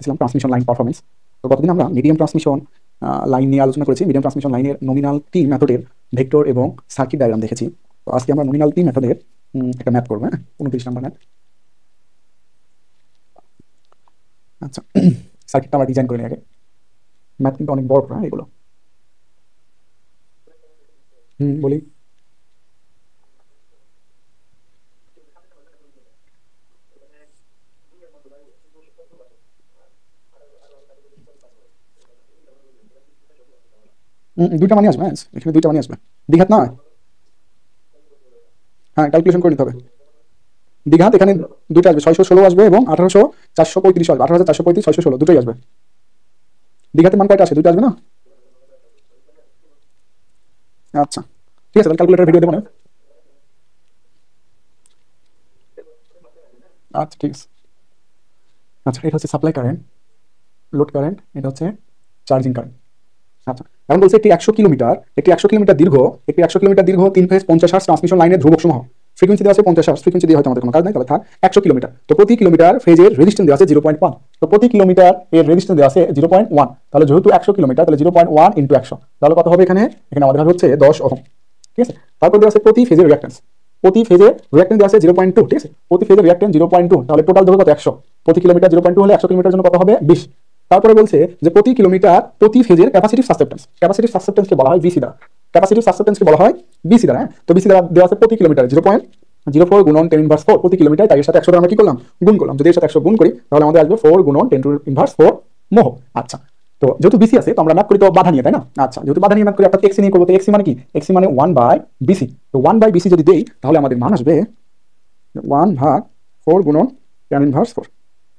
ছিলাম transmission line performance. তো গতদিন আমরা মিডিয়াম ট্রান্সমিশন লাইন নিয়ে আলোচনা করেছি। মিডিয়াম ট্রান্সমিশন লাইনের নমিনাল টি মেথডের ভেক্টর এবং সার্কিট ডায়াগ্রাম দেখেছি। তো আজকে আমরা নমিনাল টি মেথডের একটা ম্যাথ করবো। হ্যাঁ, 29 নম্বর ম্যাথ। আচ্ছা, সার্কিটটা আমরা ডিজাইন করে নিই আগে। ম্যাথ কিন্তু অনেক বড়, হ্যাঁ এগুলো। বলি। দুইটা মানে আসবে, হ্যাঁ এখানে দুইটা মানে আসবে। দ্বিঘাত নয়, হ্যাঁ ক্যালকুলেশন করে নিতে হবে। দ্বিঘাত এখানে দুইটা আসবে, 616 আসবে এবং 18,435 আসবে। 18,435, 616 দুটোই আসবে। দ্বিঘাতের মান কয়টা আসে? দুইটা আসবে না? আচ্ছা ঠিক আছে, তাহলে ক্যালকুলেটর ভিডিও দেবো না। আচ্ছা ঠিক আছে। আচ্ছা, এটা হচ্ছে সাপ্লাই কারেন্ট, লোড কারেন্ট, এটা হচ্ছে চার্জিং কারেন্ট। আচ্ছা, এখন বলছে একটি 100 কিলোমিটার দীর্ঘ, 3 ফেজ 50 হার্জ ট্রান্সমিশন লাইনের ধ্রুবক সমূহ ফ্রিকোয়েন্সি দেওয়া আছে 50 হার্জ। ফ্রিকোয়েন্সি দিয়ে হয়তো আমাদের কোনো কাজ নাই, তাহলে থাক 100 কিলোমিটার। তো প্রতি কিলোমিটার ফেজের রেজিস্ট্যান্স দেওয়া আছে 0.1। তো প্রতি কিলোমিটার এর রেজিস্ট্যান্স দেওয়া আছে 0.1, তাহলে যেহেতু 100 কিলোমিটার, তাহলে 0.1 ইন্টু 100, তাহলে কত হবে? এখানে আমাদের হচ্ছে 10 ওহম। ঠিক আছে, তারপর দেওয়া আছে প্রতি ফেজের রিঅ্যাকট্যান্স। প্রতি ফেজে রিঅ্যাকট্যান্স দেওয়া আছে 0.2। ঠিক আছে, প্রতি ফেজের রিঅ্যাকট্যান্স 0.2, তাহলে টোটাল ধরো কত? 100। প্রতি কিলোমিটার 0.2 হলে 100 কিলোমিটার জন্য কত হবে? 20। তারপরে বলছে যে প্রতি কিলোমিটার প্রতি ফেজের ক্যাপাসিটিভ সাসেপ্টেন্স। ক্যাপাসিটিভ সাসেপ্টেন্সকে বলা হয় বিসি দ্বারা। ক্যাপাসিটিভ সাসেপ্টেন্সকে বলা হয় বিসি দ্বারা। হ্যাঁ, তো বিসি দ্বারা দেওয়া আছে প্রতি কিলোমিটার 0.04 গুণন 10 ইনভার্স 4 প্রতি কিলোমিটার। তাই এর সাথে 100 দ্বারা আমরা কি করলাম? গুণ করলাম। যদি এর সাথে 100 গুণ করি তাহলে আমাদের আসবে 4 গুণন 10 ইনভার্স 4 মোহ। আচ্ছা, তো যেহেতু বিসি আছে তো আমরা ম্যাথ করি তো বাধা নিয়ে, তাই না? আচ্ছা, যেহেতু বাধা নিয়ে ম্যাথ করি, অর্থাৎ এক্সি নিয়ে করবো। তো এক্সি মানে কি? এক্সি মানে 1/BC। তো 1/BC যদি দেই তাহলে আমাদের মান আসবে 1/4 গুণন 10 ইনভার্স 4,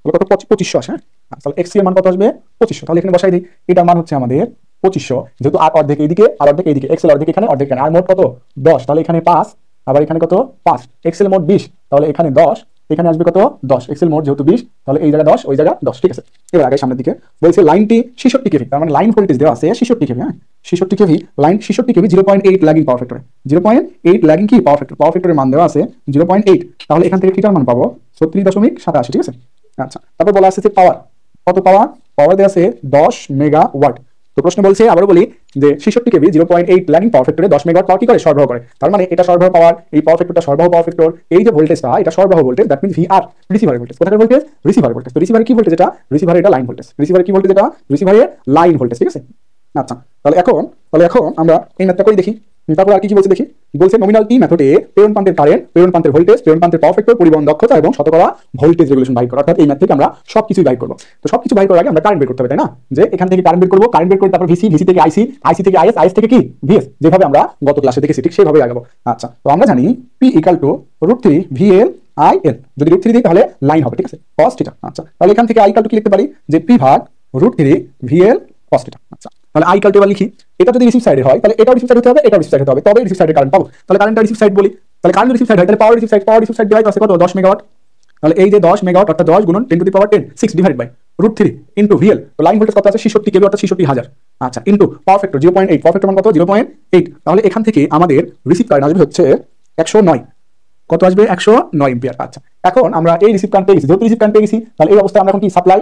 তাহলে কত? 2500 আসে। হ্যাঁ, তাহলে এক্স এর মান কত আসবে? 2500। তাহলে এখানে বসাই দিই, এটার মান হচ্ছে আমাদের 2500, যেহেতু আর অর্ধেক এইদিকে আর অর্ধেক এইদিকে, এক্স এর অর্ধেক এখানে অর্ধেক এখানে, আর মোট কত? 10। তাহলে এখানে 5, আবার এখানে কত? 5। এক্স এর মোট 20, তাহলে এখানে 10, এখানে আসবে কত? 10। এক্স এর মোট যেহেতু 20, তাহলে এই জায়গা 10, ওই জায়গা 10। ঠিক আছে, এবার আগে সামনের দিকে বলছে লাইনটি 66 কেভি, তার মানে লাইন ভোল্টেজ দেওয়া আছে 66 কেভি। হ্যাঁ, 66 KV line, 66 KV 0.8 lagging power ফ্যাক্টরে। 0.8 ল্যাগিং কি পাওয়ার ফ্যাক্টর? পাওয়ার ফ্যাক্টরের মান দেওয়া আছে 0.8, তাহলে এখান থেকে থিটার মান পাবো 36.87। ঠিক আছে, আচ্ছা তারপর বলা আছে যে পাওয়ার, কত পাওয়ার? পাওয়ার দেওয়া আছে 10 মেগাওয়াট। তো প্রশ্ন বলছে, আবারও বলি, যে 66 কেভি 0.8 ল্যাগিং পাওয়ার ফ্যাক্টরে 10 মেগাওয়াট পাওয়ার কি করে? সরবরাহ করে। তার মানে এটা সরবরাহ পাওয়ার, এই পাওয়ার ফ্যাক্টরটা সরবরাহ পাওয়ার ফ্যাক্টর, এই যে ভোল্টেজটা এটা সরবরাহ ভোল্টেজ, দ্যাট মিন্স ভিআর। রিসিভারের ভোল্টেজ, কোথাকার ভোল্টেজ? রিসিভারের ভোল্টেজ। তো রিসিভারে কি ভোল্টেজ? এটা রিসিভারে, এটা লাইন ভোল্টেজ। রিসিভারে কি ভোল্টেজ? এটা রিসিভারে লাইন ভোল্টেজ। ঠিক আছে, আচ্ছা তাহলে এখন আমরা এই ম্যাথটা করে দেখি। তারপর আর কি কি বলছে দেখি। বলছে নমিনাল টি মেথডে প্রেরণ প্রান্তের কারেন্ট, প্রেরণ প্রান্তের ভোল্টেজ, প্রেরণ প্রান্তের পাওয়ার ফ্যাক্টর, পরিবহন দক্ষতা এবং শতকরা ভোল্টেজ রেগুলেশন বাইর করা। অর্থাৎ এই ম্যাথ থেকে আমরা সবকিছুই বাইর করবো। তো সবকিছু বাইর করার আগে আমরা কারেন্ট বের করতে হবে, তাই না? যে এখান থেকে কারেন্ট বের করবো, কারেন্ট বের করে তারপর ভিসি, ভিসি থেকে আইসি, আইসি থেকে আইএস, আইএস থেকে কি? ভিএস, যেভাবে আমরা গত ক্লাসে দেখেছি ঠিক সেভাবেই আগাবো। আচ্ছা, তো আমরা জানি P equal to √3 VL IL। যদি √3 দিই তাহলে লাইন হবে। ঠিক আছে, cos থিটা। আচ্ছা, তাহলে এখান থেকে আই ইকুয়াল টু কি লিখতে পারি? যে পি ভাগ √3 VL cos থিটা। আচ্ছা, তাহলে আই ইকুয়াল টু এবার লিখি, এটা যদি রিসিভ সাইডে হয় তাহলে এটাও রিসিভ সাইড হতে হবে, এটাও রিসিভ সাইড হতে হবে, তবে রিসিভ সাইডে কারেন্ট পাবো। তাহলে কারেন্টটা রিসিভ সাইড বলি, তাহলে কারেন্ট রিসিভ সাইড হয় তাহলে পাওয়ার রিসিভ সাইড, পাওয়ার রিসিভ সাইড দেওয়া আছে কত? 10 মেগাওয়াট। তাহলে এই যে 10 মেগাওয়াট অর্থাৎ 10 গুণন 10 to the power 10, 6 divide by √3 into VL। তো লাইন ভোল্টেজ কত আছে? 66 কেভি অর্থাৎ 66,000। আচ্ছা, into power factor 0.8, power factor মান কত? 0.8। তাহলে এখান থেকে আমাদের রিসিভ কারেন্ট আসবে হচ্ছে 109। কত আসবে? 109 এম্পিয়ার। আচ্ছা, এখন আমরা এই রিসিভ কারেন্ট পেয়ে গেছি। যেহেতু রিসিভ কারেন্ট পেয়ে গেছি, তাহলে এই অবস্থায় আমরা এখন কি সাপ্লাই,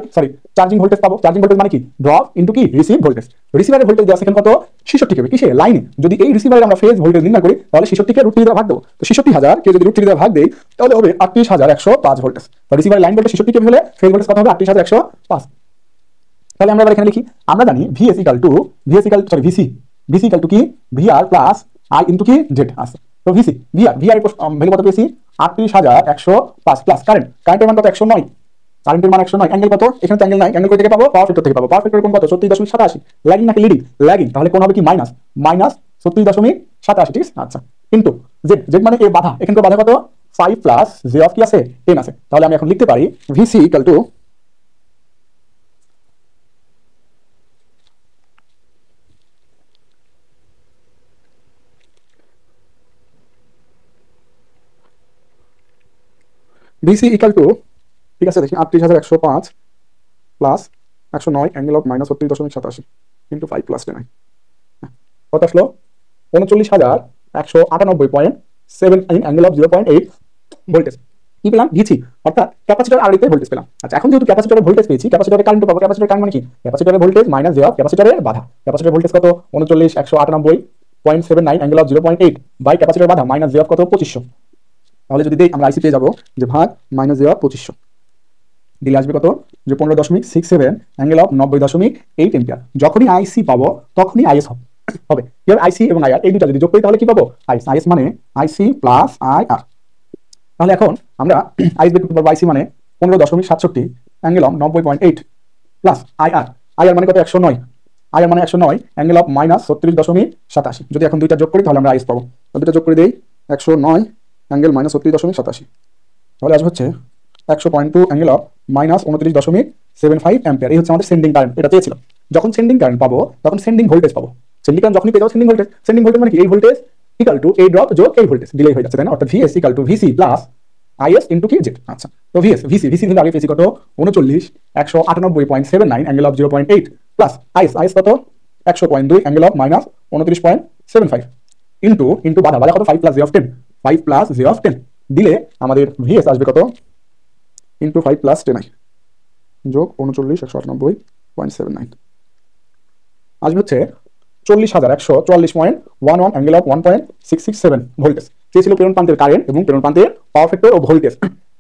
চার্জিং ভোল্টেজ পাবো। চার্জিং ভোল্টেজ মানে কি? ড্রপ ইনটু কি? Receive voltage. রিসিভারের ভোল্টেজ দেওয়া সেখানে কত? 66 কেভি। কিসে? লাইনে। যদি এই রিসিভারে আমরা ফেজ ভোল্টেজ নির্ণয় করি তাহলে 66 কে √3 দ্বারা ভাগ দেবো। তো 66,000 কে যদি √3 দ্বারা ভাগ দেই তাহলে হবে 38,105 ভোল্টেজ। তো রিসিভারের লাইন ভোল্টেজ 66 কেভি হলে ফেজ ভোল্টেজ কত হবে? 38,105। তাহলে আমরা এবার এখানে লিখি, আমরা জানি VS equal to VC, VC equal to কি? ভিআর প্লাস আই ইনটু কি? জেড। আছে, তো ভিসি ভিআর ভ্যালু কত পেয়েছি? 38,105 প্লাস কারেন্টের মান কত? 109। কারেন্টের মান 109। অ্যাঙ্গেল কত? এখানে তো অ্যাঙ্গেল নাই, অ্যাঙ্গেল কত থেকে পাবো? পাওয়ার ফ্যাক্টর থেকে পাবো। পাওয়ার ফ্যাক্টর কোন কত? 36.87। ল্যাগিং নাকি লিডিং? ল্যাগিং, তাহলে কোন হবে কি? মাইনাস 36.87। ঠিক আছে, আচ্ছা, ইনটু জেড, জেড মানে এ বাধা। এখানে বাধা কত? 5 প্লাস জে অফ কি আছে? 10 আছে। তাহলে আমি এখন লিখতে পারি VC equal to VC equal two, ঠিক আছে দেখি, 38,105 plus 109 angle of -36.87 into 5 plus 10। কত আসলো? 39,198.7 অ্যাঙ্গেল অফ 0.8 ভোল্টেজ। কি পেলাম ভিসি, অর্থাৎ ক্যাপাসিটর আর তে ভোল্টেজ পেলাম। আচ্ছা এখন যেহেতু ক্যাপাসিটরের ভোল্টেজ পেয়েছি, ক্যাপাসিটরের কারেন্ট পাবো। ক্যাপাসিটরের কারেন্ট মানে কি? ক্যাপাসিটরের ভোল্টেজ মাইনাস জে অফ ক্যাপাসিটরের বাধা। ক্যাপাসিটরের ভোল্টেজ কত? 39,198.79 অ্যাঙ্গেল অফ 0.8 বাই ক্যাপাসিটরের বাধা মাইনাস জে অফ কত? 2500। তাহলে যদি দেই আমরা আইসি পেয়ে যাবো যে ভাগ মাইনাস জে অফ 2500 দিলে আসবে কত? যে 15.67 অ্যাঙ্গেল অফ 90.8 এম্পিয়ার। যখনই আইসি পাবো তখনই আইএস হবে। এবার আইসি এবং আইআর এই দুটো যদি যোগ করি তাহলে কি পাবো? আইএস। আইএস মানে আইসি প্লাস আইআর। তাহলে এখন আমরা আইএস বের করতে পারবো। আইসি মানে 15.67 angle of 90.8 plus IR. IR মানে কত? 109। আইআর মানে 109 অ্যাঙ্গেল অফ মাইনাস 36.87। যদি এখন দুইটা যোগ করি তাহলে আমরা আইএস পাবো। দুইটা যোগ করে দেই 109 অ্যাঙ্গেল মাইনাস 36.87, তাহলে আসবে হচ্ছে 100.2 অ্যাঙ্গেল অফ মাইনাস 29.75 অ্যাম্পিয়ার। এই হচ্ছে আমাদের সেন্ডিং কারেন্ট। এটা চেয়েছিল। যখন সেন্ডিং কারেন্ট পাবো তখন সেন্ডিং ভোল্টেজ পাবো। সেন্ডিং কারেন্ট যখনই পেয়ে যাবো সেন্ডিং ভোল্টেজ। সেন্ডিং ভোল্টেজ মানে কি? এই ভোল্টেজ ইকুয়াল টু এই ড্রপ যোগ এই ভোল্টেজ দিলেই হয়ে যাচ্ছে, তাই না? অর্থাৎ VS equal to VC plus IS into কি জেড। আচ্ছা তো ভিসি কিন্তু আগে পেয়েছি কত? 39,198.79 অ্যাঙ্গেল অফ 0.8 প্লাস আইএস কত? 100.2 অ্যাঙ্গেল অফ মাইনাস 29.75 ইনটু বাধা কত? 5 plus J of 10। 5 plus J of 10 দিলে আমাদের ভিএস আসবে কত? ইন্টু 5 প্লাস 10i যোগ 39,198.79 আসবে হচ্ছে 40,144.11 অ্যাঙ্গেল অফ 1.667 ভোল্টেজ। চেয়েছিল প্রেরণ প্রান্তের কারেন্ট এবং প্রেরণ প্রান্তের পাওয়ার ফ্যাক্টর ও ভোল্টেজ।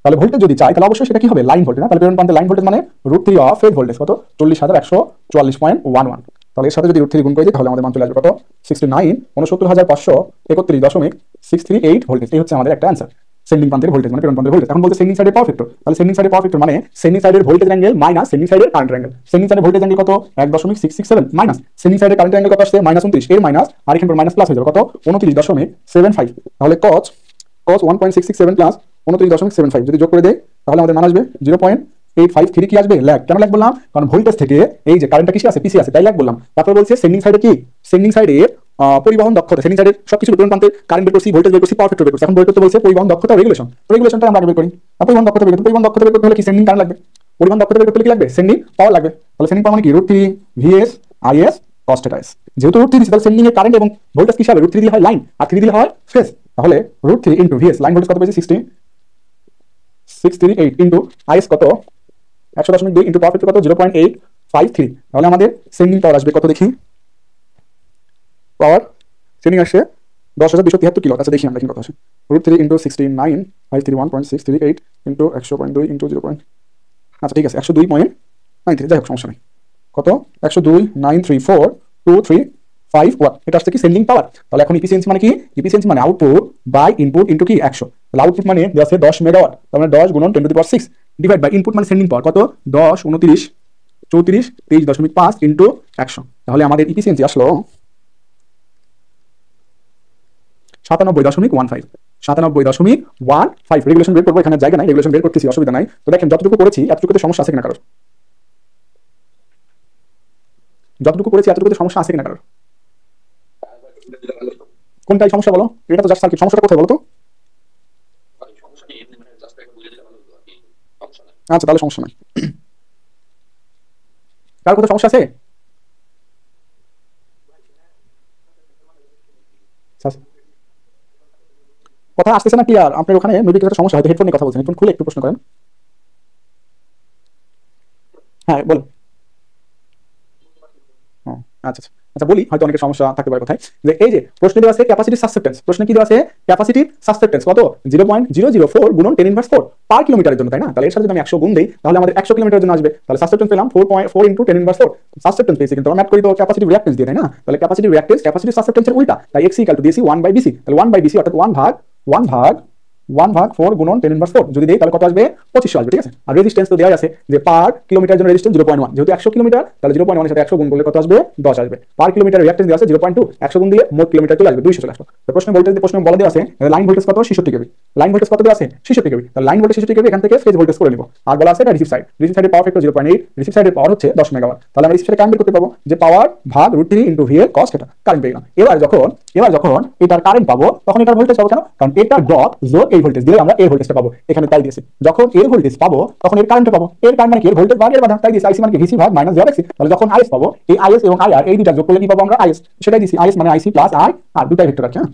তাহলে ভোল্টেজ যদি চাই তাহলে অবশ্যই সেটা কি হবে? লাইন ভোল্টেজ না? তাহলে প্রেরণ প্রান্তের লাইন ভোল্টেজ মানে √3 অফ ফেজ ভোল্টেজ কত? 40,144.11। তাহলে এর সাথে যদি √3 গুণ করে দিই তাহলে আমাদের মান চলে আসবে কত? 69,538 ভোল্টেজ। এই হচ্ছে আমাদের একটা অ্যান্সার। সেন্ডিং প্রান্তের ভোল্টেজ মানে প্রেরণ প্রান্তের ভোল্টেজ। এখন বলতে সেন্ডিং সাইডের পাওয়ার ফ্যাক্টর। তাহলে সেন্ডিং সাইডের পাওয়ার ফ্যাক্টর মানে সেন্ডিং সাইডের ভোল্টেজ অ্যাঙ্গেল মাইনাস সেন্ডিং সাইডের কারেন্ট অ্যাঙ্গেল। সেন্ডিং সাইডের ভোল্টেজ অ্যাঙ্গেল কত? 1.667 মাইনাস সেন্ডিং সাইডের কারেন্ট অ্যাঙ্গেল কত আসছে? -29 এর মাইনাস আর এখানে মাইনাস প্লাস হয়ে যাবে কত? 29.75। তাহলে cos 1.667 প্লাস 29.75 যদি যোগ করে দেই তাহলে আমাদের মান আসবে 0.853 কি আসবে? ল্যাগ। কেন ল্যাগ বললাম? কারণ ভোল্টেজ থেকে এই যে কারেন্টটা কিসে আছে? পিসি আছে, তাই ল্যাগ বললাম। তারপর বলছে সেন্ডিং সাইডে কি? সেন্ডিং সাইডে পরিবহন দক্ষতা। সেন্ডিং সাইডের সবকিছু প্রেরণ প্রান্তে কারেন্ট বের করছি, ভোল্টেজ বের করছি, পাওয়ার ফ্যাক্টর বের করছি। এখন বের করতে বলছে পরিবহন দক্ষতা রেগুলেশন। রেগুলেশনটা আমরা আগে বের করি। পরিবহন দক্ষতা বের করতে হলে কি? সেন্ডিং কারেন্ট লাগবে। পরিবহন দক্ষতা বের করতে হলে কি লাগবে? সেন্ডিং পাওয়ার লাগবে। তাহলে সেন্ডিং পাওয়ার মানে কি? √3 ভিএস আইএস cos θ s। যেহেতু √3 দিছি তাহলে সেন্ডিং এর কারেন্ট এবং ভোল্টেজ কি হবে? √3 দিলে হয় লাইন আর 3 দিলে হয় ফেজ। তাহলে √3 ইনটু ভিএস লাইন ভোল্টেজ কত পেয়েছি? 638 ইনটু আইএস কত? 100.2 ইনটু পাওয়ার ফ্যাক্টর কত? 0.853। তাহলে আমাদের সেন্ডিং পাওয়ার আসবে কত দেখি? পাওয়ার সেন্ডিং আসে 10,273 কিলো। আচ্ছা দেখি আমরা কত আসে। √3 ইনটু 69,531.638 ইনটু 100.2 ইনটু 0. আচ্ছা ঠিক আছে 102.93। যাই হোক সমস্যা নেই। কত? 102,934,235 ওয়াট। এটা আসছে কি? সেন্ডিং পাওয়ার। তাহলে এখন ইফিসিয়েন্সি মানে কি? ইফিসিয়েন্সি মানে আউটপুট বাই ইনপুট ইনটু কি 100। তাহলে আউটপুট মানে দেওয়া আছে 10 মেগাওয়াট। তার মানে 10 গুণন 10⁶ ডিভাইড বাই ইনপুট মানে সেন্ডিং পাওয়ার কত? 10 29 34 23.5 ইনটু 100। তাহলে আমাদের ইফিসিয়েন্সি আসলো 97.15। 97.15 রেগুলেশন বের করবো, এখানে জায়গা নাই, রেগুলেশন বের করতেছি, অসুবিধা নাই। তো দেখেন যতটুকু করেছি এতটুকুতে সমস্যা আছে কিনা কারোর? যতটুকু করেছি এতটুকুতে সমস্যা আছে কিনা কারোর? কোনটাই সমস্যা বলো? এটা তো জাস্ট সার্কিট। সমস্যাটা কোথায় বলো তো? আচ্ছা তাহলে সমস্যা নাই। কার কোথাও সমস্যা আছে? কথা আসতেছে না ক্লিয়ার? আপনার ওখানে মেবি কিছু একটা সমস্যা, হয়তো হেডফোন নিয়ে কথা বলছেন। হেডফোন খুলে একটু প্রশ্ন করেন। হ্যাঁ বলেন। আচ্ছা আচ্ছা বলি, হয়তো অনেকের সমস্যা থাকতে পারে কোথায়। যে এই যে প্রশ্নে দেওয়া আছে ক্যাপাসিটি সাসেপ্টেন্স। প্রশ্নে কি দেওয়া আছে? ক্যাপাসিটি সাসেপ্টেন্স কত? 0.004 গুণন 10⁻⁴ পার কিলোমিটারের জন্য, তাই না? তাহলে এর সাথে যদি আমি 100 গুণ দেই তাহলে আমাদের 100 কিলোমিটারের জন্য আসবে। তাহলে সাসেপ্টেন্স পেলাম 4.4 ইনটু 10⁻⁴। সাসেপ্টেন্স পেয়েছি, কিন্তু আমরা ম্যাথ করি তো ক্যাপাসিটি রিঅ্যাকটেন্স দিয়ে, তাই না? তাহলে ক্যাপাসিটি রিঅ্যাকটেন্স ক্যাপাসিটি সাসেপ্টেন্সের উল্টা, তাই x ইকুয়াল টু দিয়েছি 1/bc। তাহলে 1/bc অর্থাৎ 1/4 গুণন 10⁻⁴ যদি দেই তাহলে কত আসবে? 2500 আসবে। ঠিক আছে। আর রেজিস্ট্যান্স তো দেওয়া আছে যে পার কিলোমিটার জন্য রেজিস্ট্যান্স 0.1। যেহেতু 100 কিলোমিটার তাহলে 0.1 এর সাথে 100 গুণ করলে কত আসবে? 10 আসবে। পার কিলোমিটার রিঅ্যাকটেন্স দেওয়া আছে 0.2, 100 গুণ দিলে মোট কিলোমিটার চলে আসবে 200 চলে আসবে। তো প্রশ্নে ভোল্টেজ প্রশ্নে বলা দেওয়া আছে লাইন ভোল্টেজ কত? 66 কেভি। লাইন ভোল্টেজ কত দেওয়া আছে? 66 কেভি। তাহলে লাইন ভোল্টেজ 66 কেভি, এখান থেকে ফেজ ভোল্টেজ করে নিব। আর বলা আছে এটা রিসিভ সাইড। রিসিভ সাইডের পাওয়ার ফ্যাক্টর 0.8, রিসিভ সাইডের পাওয়ার হচ্ছে 10 মেগাওয়াট। তাহলে আমরা রিসিভ সাইডে কারেন্ট বের করতে পাবো যে পাওয়ার ভাগ √3 ইনটু ভিএল cos θ। কারেন্ট পেয়ে গেলাম। এবার যখন এটার কারেন্ট পাবো তখন এটার ভোল্টেজ পাবো। কেন? কারণ এটা ডট যোগ এই ভোল্টেজ দিলে আমরা এই ভোল্টেজটা পাবো। এখানে তাই দিয়েছি যখন এর ভোল্টেজ পাবো তখন এর কারেন্ট পাবো। এর কারেন্ট মানে কি? এর ভোল্টেজ ভাগ এর বাধা, তাই দিয়েছি আইসি মানে ভিসি ভাগ মাইনাস জে অফ এক্সি। তাহলে যখন আইএস পাবো এই আইএস এবং আইআর এই দুইটা যোগ করলে কি পাবো আমরা? আইএস। সেটাই দিয়েছি আইএস মানে আইসি প্লাস আই আর দুটাই ভেক্টর আছে। হ্যাঁ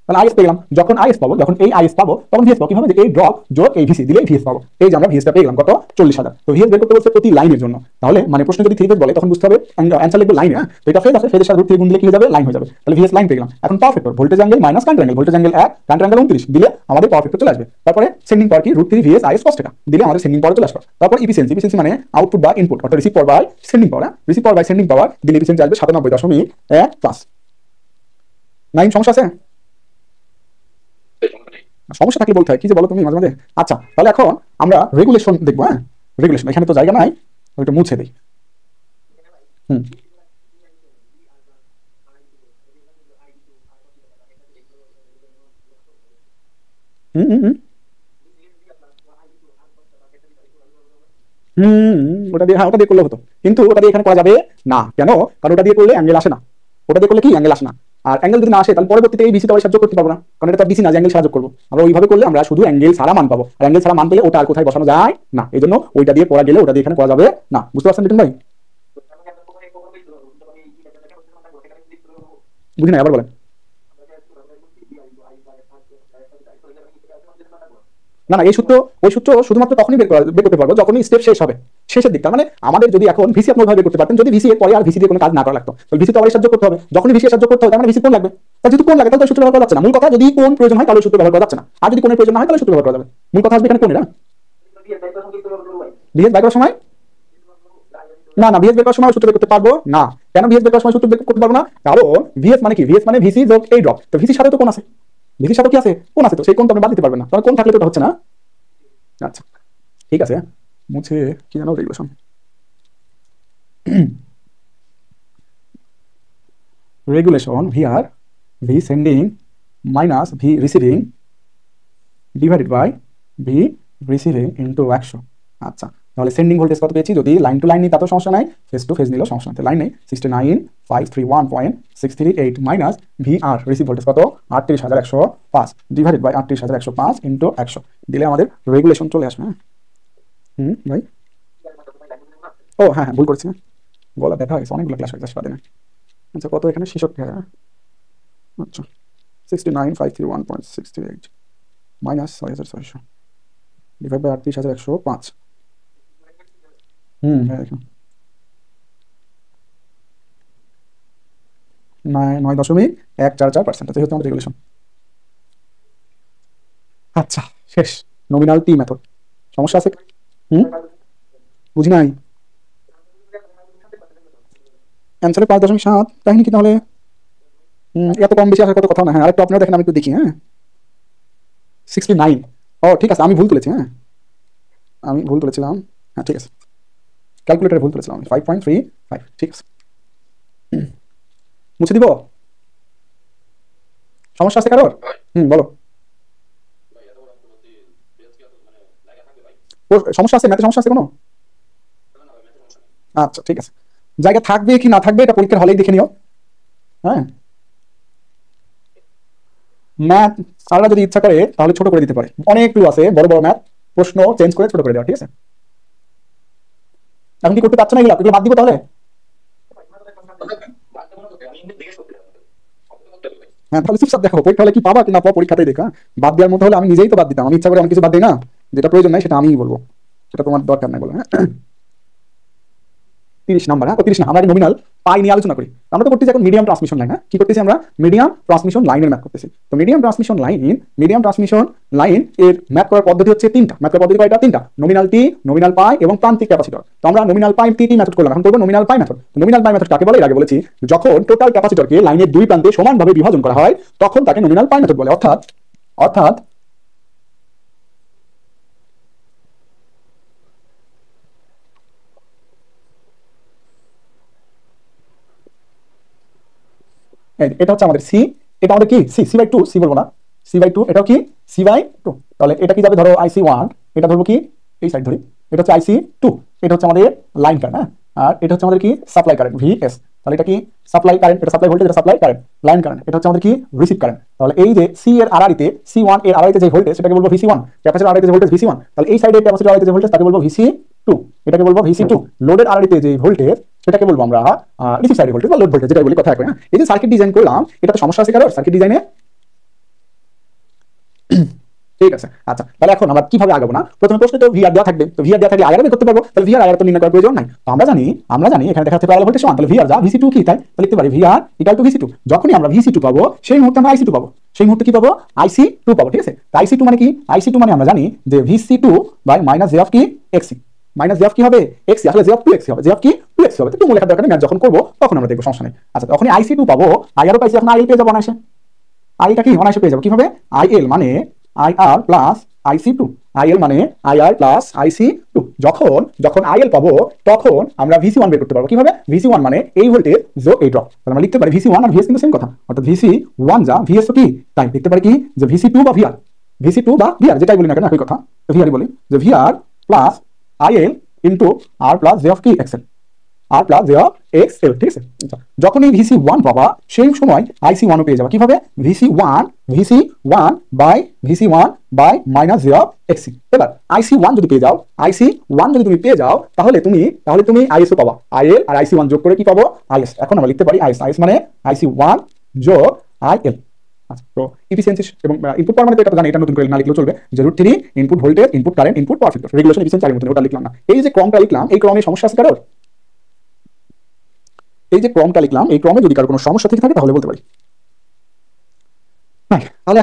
তাহলে আইএস পেয়ে গেলাম। যখন আইএস পাবো, যখন এই আইএস পাবো, তখন ভিএস পাবো কি হবে, যে এই ড্রপ যোগ এই ভিসি দিলে ভিএস পাবো। এই যে আমরা ভিএসটা পেয়ে গেলাম কত, 40,000। তো ভিএস বের করতে বলছে প্রতি লাইনের জন্য। তাহলে মানে প্রশ্ন যদি 3 ফেজ বলে তখন বুঝতে হবে অ্যান্সার লিখবো লাইন। হ্যাঁ, তো এটা ফেজ আছে, ফেজের সাথে √3 গুণ দিলে কি হয়ে যাবে, লাইন হয়ে যাবে। তাহলে ভিএস লাইন পেয়ে গেলাম। এখন power factor, voltage angle minus current angle, voltage angle 1, current angle 29 দিলে আমাদের পাওয়ার ফ্যাক্টর চলে আসবে। তারপরে সেন্ডিং পাওয়ার কি, √3 ভিএস আইএস cos θ দিলে আমাদের সেন্ডিং পাওয়ার চলে আসবে। তারপর ইফিসিয়েন্সি, ইফিসিয়েন্সি মানে আউটপুট বা ইনপুট, অর্থাৎ receive power by sending power. Receive power by sending power দিলে ইফিসিয়েন্সি আসবে 97.15। 9 সমস্যা আছে? সমস্যা থাকলে বলতে হয়, কি যে বলো তুমি মাঝে মাঝে। আচ্ছা, তাহলে এখন আমরা রেগুলেশন দেখবো। হ্যাঁ, রেগুলেশন, এখানে তো জায়গা নাই, ওইটা মুছে দিই। হুম হুম হুম হুম ওটা দিয়ে, হ্যাঁ ওটা দিয়ে করলে হতো, কিন্তু ওটা দিয়ে এখানে করা যাবে না। কেন? কারণ ওটা দিয়ে করলে অ্যাঙ্গেল আসে না। ওটা দিয়ে করলে কি অ্যাঙ্গেল আসে না। আর অ্যাঙ্গেল যদি না আসে তাহলে পরবর্তীতে এই বিসিতে সাহায্য করতে পারবো না, কারণ এটা বিসি না যে অ্যাঙ্গেল সাহায্য করবো। আমরা ওইভাবে করলে আমরা শুধু অ্যাঙ্গেল ছাড়া মান পাবো, আর অ্যাঙ্গেল ছাড়া মান পেলে ওটা আর কোথায় বসানো যায় না। এই জন্য ওইটা দিয়ে করা গেলে ওটা দিয়ে এখানে করা যাবে না। বুঝতে পারছেন লিটন ভাই? বুঝি না, আবার বলেন। না না, এই সূত্র, ওই সূত্র শুধুমাত্র তখনই বের করতে পারবো যখনই স্টেপ শেষ হবে, শেষের দিকটা। মানে আমাদের যদি এখন ভিসি আপনি ওইভাবে বের করতে পারতেন, যদি ভিসি এর পরে আর ভিসি দিয়ে কোনো কাজ না করা লাগতো, তাহলে ভিসি তো আবার সাহায্য করতে হবে। যখনই ভিসি সাহায্য করতে হবে তার মানে ভিসি কোন লাগবে। তার যদি কোন লাগে তাহলে সূত্র ব্যবহার করা যাচ্ছে না। মূল কথা, যদি কোন প্রয়োজন হয় তাহলে সূত্র ব্যবহার করা যাচ্ছে না, আর যদি কোনের প্রয়োজন না হয় তাহলে সূত্র ব্যবহার করা যাবে। মূল কথা আসবে এখানে কোনের। ভিএস বের করার সময়, না না, ভিএস বের করার সময় সূত্র বের করতে পারবো না। কেন ভিএস বের করার সময় সূত্র বের করতে পারবো না? কারণ ভিএস মানে কি, ভিএস মানে ভিসি যোগ এই ড্রপ। তো ভিসির সাথে তো কোন আছে, ভিসির সাথে কি আছে, কোন আছে, তো সেই কোন তো আপনি বাদ দিতে পারবেন না। তাহলে কোন থাকলে তো হচ্ছে না। আচ্ছা ঠিক আছে, মুছে কি জানো regulation. Regulation VR, V sending minus V receiving divided by V receiving into 100। আচ্ছা, তাহলে সেন্ডিং ভোল্টেজ কত পেয়েছি, যদি লাইন টু লাইন নিই তাতেও সমস্যা নাই, ফেস টু ফেস নিলেও সমস্যা নেই। লাইন নেই 69,531.638 মাইনাস ভি আর রিসিভ ভোল্টেজ কত 38,105 ডিভাইডেড বাই 38,105 ইন্টু 100 দিলে আমাদের রেগুলেশন চলে আসবে। ভাই, ও হ্যাঁ হ্যাঁ, ভুল করছি, গলা ব্যথা হয়েছে, অনেকগুলো ক্লাস হয়ে যাচ্ছে। আচ্ছা, কত এখানে 66। হ্যাঁ আচ্ছা, 69,531.638 মাইনাস 6,600 ডিভাইড বাই 38,105। হ্যাঁ দেখুন, 9.144%। হচ্ছে আমাদের রেগুলেশন। আচ্ছা শেষ, নমিনাল টি মেথড। সমস্যা আছে? হুম, বুঝি নাই। অ্যান্সারে 5.7 কাহিনী কি তাহলে? এত কম বেশি আসার কথা কথা না। হ্যাঁ, আরেকটু আপনারা দেখেন, আমি একটু দেখি। হ্যাঁ, 69। ও ঠিক আছে, আমি ভুল তুলেছি। হ্যাঁ, আমি ভুল তুলেছিলাম। হ্যাঁ ঠিক আছে, ক্যালকুলেটারে ভুল তুলেছিলাম। 5.35। ঠিক আছে, মুছে দিব। সমস্যা আছে কারোর? বলো। সমস্যা আছে, ম্যাথে সমস্যা আছে কোনো? আচ্ছা ঠিক আছে, জায়গা থাকবে কি না থাকবে এটা পরীক্ষার হলেই দেখে নিও। হ্যাঁ, ম্যাথ স্যাররা যদি ইচ্ছা করে তাহলে ছোট করে দিতে পারে, অনেক ক্লু আছে, বড় বড় ম্যাথ প্রশ্ন চেঞ্জ করে ছোট করে দেওয়া। ঠিক আছে, এখন কি করতে পারছো না, এগুলো বাদ দিব তাহলে। হ্যাঁ, তাহলে চুপচাপ দেখো, পরীক্ষা হলে কি পাবা কি না পাবা পরীক্ষাতেই দেখা। বাদ দেওয়ার মতো হলে আমি নিজেই তো বাদ দিতাম, আমি ইচ্ছা করে অনেক কিছু বাদ দিই না, যেটা প্রয়োজন নাই সেটা আমিই বলবো, সেটা তোমার দরকার নাই বলো। হ্যাঁ, 30 নাম্বার। হ্যাঁ, 30 না, আমরা নমিনাল পাই নিয়ে আলোচনা করি। আমরা তো করতেছি এখন মিডিয়াম ট্রান্সমিশন লাইন। হ্যাঁ, কি করতেছি আমরা, মিডিয়াম ট্রান্সমিশন লাইনের ম্যাথ করতেছি। তো মিডিয়াম ট্রান্সমিশন লাইন এর ম্যাথ করার পদ্ধতি হচ্ছে তিনটা। ম্যাথ করার পদ্ধতি কয়টা? তিনটা, নমিনাল টি, নমিনাল পাই এবং প্রান্তিক ক্যাপাসিটর। তো আমরা নমিনাল পাই টি মেথড করলাম, এখন করবো নমিনাল পাই মেথড। নমিনাল পাই মেথড কাকে বলে? এর আগে বলেছি, যখন টোটাল ক্যাপাসিটরকে লাইনের দুই প্রান্তে সমানভাবে বিভাজন করা হয় তখন তাকে নমিনাল পাই মেথড বলে। অর্থাৎ অর্থাৎ এটা হচ্ছে আমাদের সি, এটা আমাদের কি সি, সি/2, সি বলবো না, সি/2, এটাও কি সি/2। তাহলে এটা কি যাবে, ধরো IC1, এটা ধরবো কি এই সাইড ধরি, এটা হচ্ছে IC2, এটা হচ্ছে আমাদের লাইন কারেন্ট। হ্যাঁ, আর এটা হচ্ছে আমাদের কি সাপ্লাই কারেন্ট VS। তাহলে এটা কি সাপ্লাই কারেন্ট, এটা সাপ্লাই ভোল্টেজ, এটা সাপ্লাই কারেন্ট, লাইন কারেন্ট। এটা হচ্ছে আমাদের কি রিসিভ কারেন্ট। তাহলে এই যে সি এর আড়াআড়িতে, C1 এর আড়াআড়িতে যে ভোল্টেজ সেটাকে বলবো VC1, ক্যাপাসিটর আড়াআড়িতে যে ভোল্টেজ VC1। তাহলে এই সাইডে ক্যাপাসিটর আড়াআড়িতে যে ভোল্টেজ তাকে বলবো VC2, এটাকে বলবো VC2। লোডের আড়াআড়িতে যে ভোল্টেজ সেটাকে বলবো আমরা রিসিভ সাইডের ভোল্টেজ বা লোড ভোল্টেজ, যেটা বলি কথা। এখন এই যে সার্কিট ডিজাইন করলাম, এটা তো সমস্যা আছে কারোর সার্কিট ডিজাইনে? ঠিক আছে। আচ্ছা, তাহলে এখন আমরা কিভাবে আগাবো না, প্রথমে প্রশ্নে তো ভিআর দেওয়া থাকবে, তো ভিআর দেওয়া থাকলে আইআর বের করতে পারবো, তাহলে ভিআর আইআর তো নির্ণয় করার প্রয়োজন নাই। তো আমরা জানি এখানে দেখা যাচ্ছে প্যারালাল ভোল্টেজ সমান, তাহলে ভিআর যা ভিসি টু কি তাই, তাহলে লিখতে পারি VR equal to VC two. যখনই আমরা ভিসি টু পাবো সেই মুহূর্তে আমরা আইসি টু পাবো, সেই মুহূর্তে কি পাবো, আইসি টু পাবো। ঠিক আছে, আইসি টু মানে কি, আইসি টু মানে আমরা জানি যে VC two by minus J of কি এক্সি, মাইনাস জে অফ কি হবে এক্সি, আসলে জে অফ টু এক্সি হবে, জে অফ কি টু এক্সি হবে। তো তুমি লেখার দরকার নেই, ম্যাথ যখন করবো তখন আমরা দেখবো, সমস্যা নেই। আচ্ছা, তখনই আইসি টু পাবো, আইআরও পাইছি, এখন আইএল পেয়ে যাবো অনায়াসে, আইটা কি অনায়াসে পেয়ে যাবো কিভাবে, আইএল মানে IR plus IC two, IL মানে আইআর প্লাস আইসি টু। যখন যখন আইএল পাবো তখন আমরা ভিসি ওয়ান বের করতে পারবো কিভাবে, ভিসি ওয়ান মানে এই ভোল্টেজ যোগ এই ড্রপ, তাহলে আমরা লিখতে পারি ভিসি ওয়ান আর ভিএস কিন্তু সেম কথা, অর্থাৎ ভিসি ওয়ান যা ভিএস কি তাই, লিখতে পারি কি যে ভিসি টু বা ভিআর, ভিসি টু বা ভিআর যেটাই বলি না কেন একই কথা, ভিআরই বলি যে VR plus IL into R plus J of কি XL, R plus J of XL. ঠিক আছে, যখনই ভিসি ওয়ান পাবা সেই সময় আইসি ওয়ানও পেয়ে যাবা কিভাবে, VC one by minus J of XC. এবার আইসি ওয়ান যদি পেয়ে যাও, আইসি ওয়ান যদি তুমি পেয়ে যাও তাহলে তুমি আইএসও পাবা, আইএল আর আইসি ওয়ান যোগ করে কি পাবো আইএস। এখন আমরা লিখতে পারি আইএস, আইএস মানে আইসি ওয়ান যোগ আইএল। আচ্ছা, তো ইফিসিয়েন্সি এবং ইনপুট পাওয়ার মানে এটা জানি, এটা নতুন করে না লিখলেও চলবে, যে √3 input voltage, input current, input power factor, regulation efficiency আর মতন ওটা লিখলাম না। এই যে ক্রমটা লিখলাম এই ক্রমে সমস্যা আছে কারোর, এই যে ক্রমটা লিখলাম এই ক্রমে যদি কারো কোনো সমস্যা থেকে থাকে তাহলে বলতে পারি। হ্যাঁ, তাহলে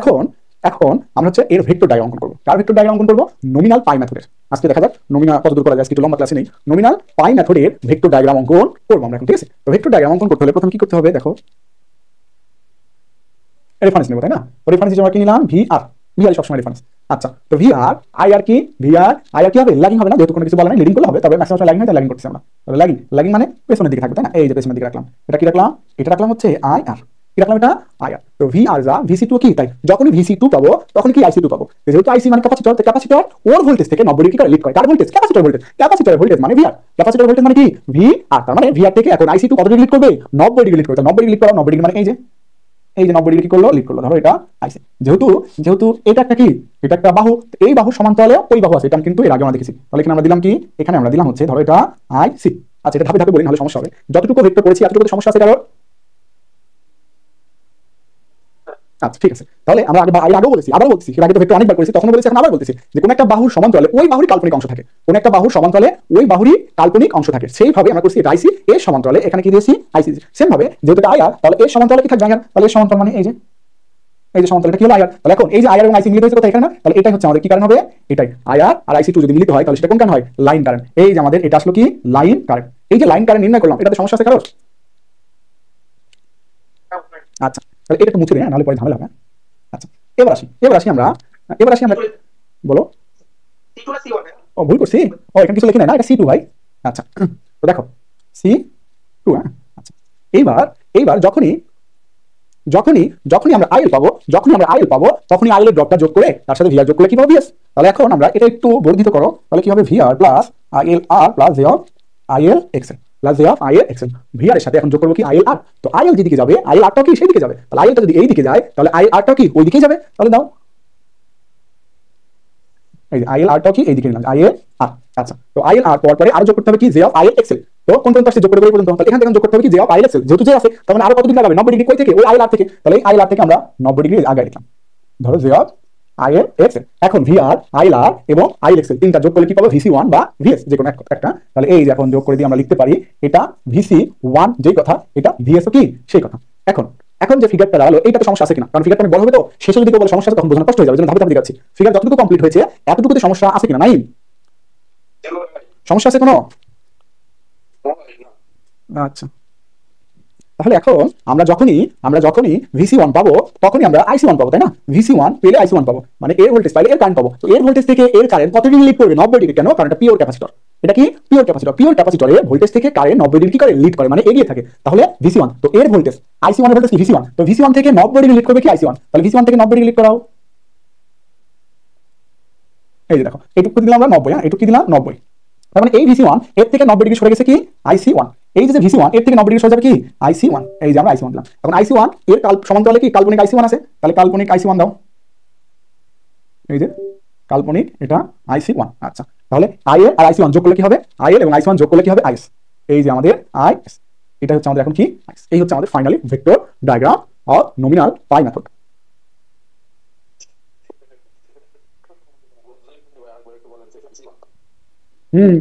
এখন আমরা হচ্ছে এর ভেক্টর ডায়াগ্রাম অঙ্কন করবো। কার ভেক্টর ডায়াগ্রাম অঙ্কন করবো, নমিনাল পাই মেথডের। আজকে দেখা যাক নমিনাল কতদূর করা যায়, একটু লম্বা ক্লাসে নেই, নমিনাল পাই মেথডের ভেক্টর ডায়াগ্রাম অঙ্কন করবো আমরা এখন। ঠিক আছে, তো ভেক্টর ডায়াগ্রাম অঙ্কন করতে হলে প্রথম কি করতে হবে, দেখো রেফারেন্স নেবো তাই না, রেফারেন্স হিসেবে কি নিলাম ভিআর, ভিআর সবসময় রেফারেন্স। আচ্ছা, তো ভিআর আইআর কি, আইআর কি হবে ল্যাগিং হবে না, যেহেতু কোনো কিছু বলা নাই, লিডিং করলে হবে, তবে ম্যাক্সিমাম ল্যাগিং হয়, তাই ল্যাগিং করতেছি আমরা। তবে ল্যাগিং মানে পেছনের দিকে থাকবে তাই না, এই যে পেছনের দিকে রাখলাম, এটা কি রাখলাম, এটা রাখলাম হচ্ছে আইআর, কি রাখলাম এটা আইআর। তো ভিআর যা ভিসি টু কি তাই, যখনই ভিসি টু পাবো তখন কি আইসি টু পাবো, যেহেতু আইসি মানে ক্যাপাসিটর, ক্যাপাসিটর ওর ভোল্টেজ থেকে 90 ডিগ্রি করে লিড করে, কার ভোল্টেজ, ক্যাপাসিটর ভোল্টেজ মানে ভিআর, ক্যাপাসিটর ভোল্টেজ মানে কি ভিআর, তার মানে ভিআর থেকে এখন আইসি টু কত ডিগ্রি লিড করবে 90 ডিগ্রি লিড করবে, 90 ডিগ্রি লিড করা, 90 ডিগ্রি মানে এই যে 90 ডিগ্রি কি করলো লিড করলো, ধরো এটা আইসি, যেহেতু এটা একটা কি, এটা একটা বাহু, এই বাহু সমান্তরালে ওই বাহু আছে, এটা কিন্তু এর আগে আমরা দেখেছি, তাহলে এখানে আমরা দিলাম কি, এখানে আমরা দিলাম হচ্ছে ধরো এটা আইসি। আচ্ছা, এটা ধাপে ধাপে বলি নাহলে সমস্যা হবে, যতটুকু ভেক্টর করেছি এতটুকু সমস্যা আছে কারোর। আচ্ছা, ঠিক আছে, তাহলে আমরা আগেও বলেছি, আবার বলছি, এর আগে তো ভেক্টর অনেকবার করেছি, তখন বলেছি, এখন আবার বলতেছি যে কোন একটা বাহুর সমান্তরালে ওই বাহুরই কাল্পনিক অংশ থাকে, কোন একটা বাহুর সমান্তরালে ওই বাহুরই কাল্পনিক অংশ থাকে, সেইভাবে আমরা করছি আইসি এর সমান্তরালে, এখানে কি দিয়েছি আইসি, সেম ভাবে যেহেতু এটা আইআর তাহলে এর সমান্তরালে কি থাকবে আইআর, তাহলে এর সমান্তরাল মানে এই যে সমান্তরালটা কি হলো আইআর। তাহলে এখন এই যে আইআর এবং আইসি মিলিত হয়েছে কোথায়, এখানে না, তাহলে এটাই হচ্ছে আমাদের কি কারেন্ট হবে, এটাই আইআর আর আইসি টু যদি মিলিত হয় তাহলে সেটা কোন কারেন্ট হয়, লাইন কারেন্ট। এই যে আমাদের এটা আসলো কি লাইন কারেন্ট, এই যে লাইন কারেন্ট নির্ণয় করলাম, এটাতে সমস্যা আছে কারোর। আচ্ছা, তাহলে এটা একটু মুছে দিই, নাহলে পরে ঝামেলা হবে। আচ্ছা, এবার আসি আমরা বলো, ও ভুল করছি, ও এখানে কিছু লিখি না, এটা সি টু ভাই। আচ্ছা, তো দেখো সি টু, হ্যাঁ। আচ্ছা, এইবার যখনই আমরা আইএল পাবো, তখনই আইএল এর ড্রপটা যোগ করে তার সাথে ভিআর যোগ করলে কি পাবো ভিএস। তাহলে এখন আমরা এটা একটু বর্ধিত করো, তাহলে কি হবে VR plus IL R plus J of IL XL plus J of IL XL, VR এর সাথে এখন যোগ করবো কি আইএল আর, তো আইএল যেদিকে যাবে আইএল আরটাও কি সেই দিকে যাবে, তাহলে আইএলটা যদি এই দিকে যায় তাহলে আইএল আরটাও কি ওই দিকেই যাবে, তাহলে দাও এই যে আইএল আরটাও কি এই দিকে নিলাম আইএল আর। আচ্ছা, তো আইএল আর পরে আরো যোগ করতে হবে কি জে অফ আইএল এক্সএল, তো কোন পর্যন্ত আসছে যোগ করে পর্যন্ত, তাহলে এখান থেকে যোগ করতে হবে কি জে অফ আইএল এক্সএল, যেহেতু জে আছে তার মানে আরো কত ডিগ্রি লাগাবে 90 ডিগ্রি কই থেকে, ওই আইএল আর থেকে, তাহলে এই আইএল আর থেকে আমরা 90 ডিগ্রি আগে লিখলাম, ধরো জে অফ আইএল এক্সএল। এখন ভিআর আইএল আর এবং আইএল এক্সএল তিনটা যোগ করলে কি পাবো ভিসি ওয়ান বা ভিএস যে কোনো একটা, তাহলে এই যে এখন যোগ করে দিয়ে আমরা লিখতে পারি এটা ভিসি ওয়ান যেই কথা, এটা ভিএসও কি সেই কথা। এখন যে ফিগারটা দাঁড়ালো এইটাতে সমস্যা আছে কিনা, কারণ ফিগারটা অনেক বড় হবে, তো শেষে যদি কেউ বলে সমস্যা আছে তখন বোঝানো কষ্ট হয়ে যাবে, যেন ধাপে ধাপে দেখাচ্ছি, ফিগার যতটুকু কমপ্লিট হয়েছে এতটুকুতে সমস্যা আছে কিনা, নাই সমস্যা আছে কোনো। আচ্ছা, তাহলে এখন আমরা যখনই ভিসি ওয়ান পাবো তখনই আমরা আইসি ওয়ান পাবো তাই না, ভিসি ওয়ান পেলে আইসি ওয়ান পাবো, মানে এর ভোল্টেজ পাইলে এর কারেন্ট পাবো, তো এর ভোল্টেজ থেকে এর কারেন্ট কত ডিগ্রি লিড করবে 90 ডিগ্রি, কেন, কারণ এটা পিওর ক্যাপাসিটর, এটা কি পিওর ক্যাপাসিটরের ভোল্টেজ থেকে কারেন্ট 90 ডিগ্রি করে লিড করে, মানে এগিয়ে থাকে, তাহলে ভিসি ওয়ান, তো এর ভোল্টেজ আইসি ওয়ান এর ভোল্টেজ কি ভিসি ওয়ান, তো ভিসি ওয়ান থেকে 90 ডিগ্রি লিড করবে কি আইসি ওয়ান, তাহলে ভিসি ওয়ান থেকে 90 ডিগ্রি লিড করাও, এই যে দেখো এইটুকু দিলাম আমরা 90, হ্যাঁ এইটুকু দিলাম 90, তার মানে এই ভিসি ওয়ান এর থেকে 90 ডিগ্রি সরে গেছে কি আইসি ওয়ান, এই যে ভিসি ওয়ান এর থেকে 90 ডিগ্রি সরে যাবে কি আইসি ওয়ান, এই যে আমরা আইসি ওয়ান দিলাম। এখন আইসি ওয়ান এর সমান্তরালে কি কাল্পনিক আইসি ওয়ান আছে, তাহলে কাল্পনিক আইসি ওয়ান দাও, এই যে কাল্পনিক এটা আইসি ওয়ান। আচ্ছা, তাহলে আইএল আর আইসি ওয়ান যোগ করলে কি হবে, আইএল এবং আইসি ওয়ান যোগ করলে কি হবে আইএস, এই যে আমাদের আইএস, এটা হচ্ছে আমাদের এখন কি আইএস, এই হচ্ছে আমাদের finally vector diagram of nominal pi method.